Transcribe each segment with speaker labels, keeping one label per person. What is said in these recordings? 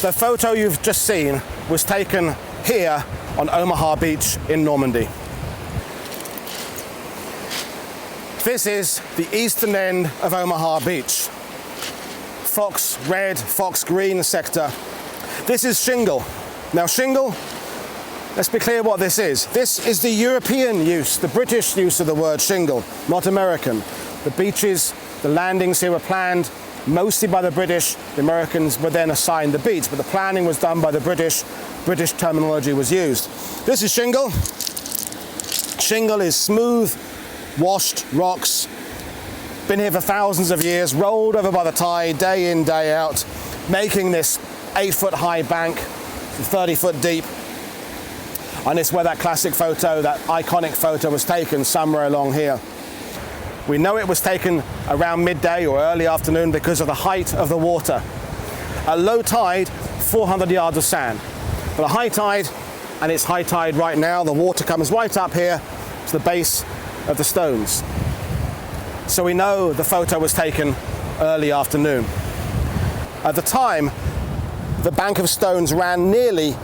Speaker 1: The photo you've just seen was taken here on Omaha Beach in Normandy. This is the eastern end of Omaha Beach. Fox red, fox green sector. This is shingle. Now shingle, let's be clear what this is. This is the European use, the British use of the word shingle, not American. The beaches, the landings here were planned mostly by the British. The Americans were then assigned the beach, but the planning was done by the British. British terminology was used. This is shingle. Shingle is smooth, washed rocks, been here for thousands of years, rolled over by the tide day in, day out, making this 8-foot high bank, 30 foot deep. And it's where that classic photo, that iconic photo was taken, somewhere along here. We know it was taken around midday or early afternoon because of the height of the water. At low tide, 400 yards of sand. But at high tide, and it's high tide right now, the water comes right up here to the base of the stones. So we know the photo was taken early afternoon. At the time, the bank of stones ran nearly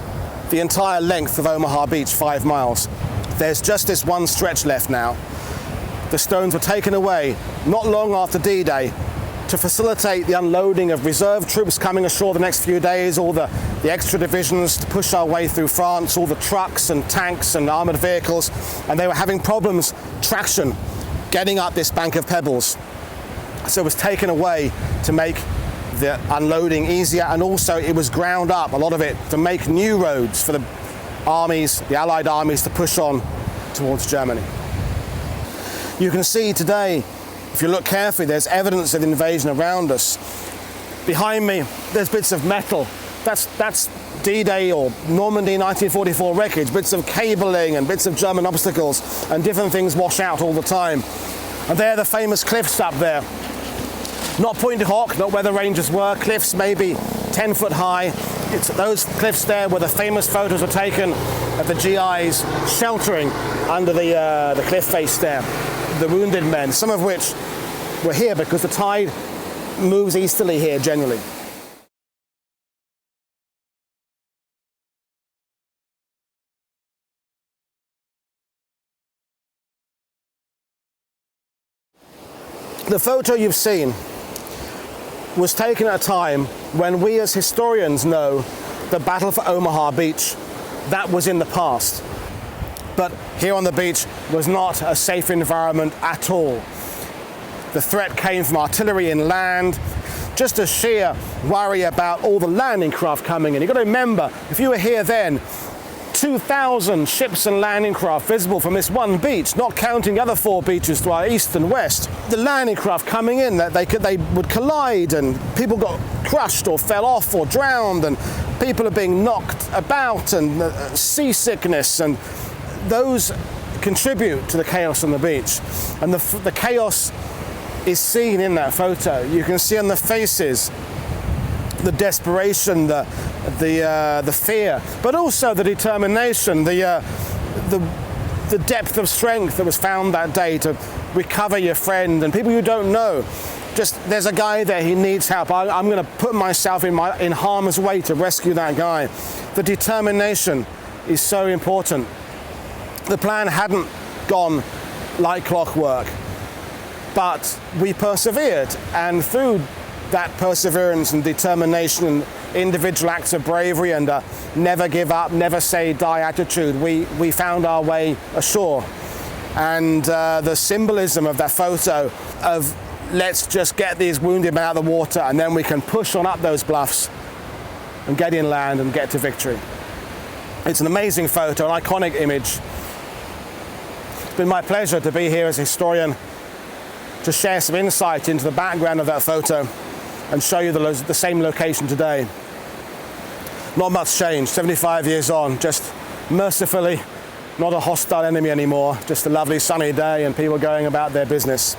Speaker 1: the entire length of Omaha Beach, 5 miles. There's just this one stretch left now. The stones were taken away not long after D-Day to facilitate the unloading of reserve troops coming ashore the next few days, all the extra divisions to push our way through France, all the trucks and tanks and armored vehicles, and they were having problems, traction, getting up this bank of pebbles. So it was taken away to make the unloading easier, and also it was ground up, a lot of it, to make new roads for the armies, the Allied armies, to push on towards Germany. You can see today, if you look carefully, there's evidence of the invasion around us. Behind me, there's bits of metal. That's D-Day or Normandy 1944 wreckage, bits of cabling and bits of German obstacles, and different things wash out all the time. And there are the famous cliffs up there. Not Point Hawk, not where the Rangers were, cliffs maybe 10 foot high. It's those cliffs there where the famous photos were taken of the GIs sheltering under the cliff face there, the wounded men, some of which were here because the tide moves easterly here generally. The photo you've seen was taken at a time when we as historians know the battle for Omaha Beach, that was in the past. But here on the beach was not a safe environment at all. The threat came from artillery inland, just a sheer worry about all the landing craft coming in. You've got to remember, if you were here then, 2,000 ships and landing craft visible from this one beach, not counting the other 4 beaches to our east and west. The landing craft coming in, that they would collide, and people got crushed or fell off or drowned, and people are being knocked about, and seasickness, and those contribute to the chaos on the beach. And the chaos is seen in that photo. You can see on the faces the desperation, the fear, but also the determination, the depth of strength that was found that day to recover your friend, and people you don't know. Just, there's a guy there, he needs help. I'm going to put myself in harm's way to rescue that guy. The determination is so important. The plan hadn't gone like clockwork, but we persevered, and through that perseverance and determination and individual acts of bravery and never give up, never say die attitude, we found our way ashore. And the symbolism of that photo of let's just get these wounded men out of the water and then we can push on up those bluffs and get inland and get to victory. It's an amazing photo, an iconic image. It's been my pleasure to be here as a historian to share some insight into the background of that photo and show you the same location today. Not much change, 75 years on, just mercifully not a hostile enemy anymore, just a lovely sunny day and people going about their business.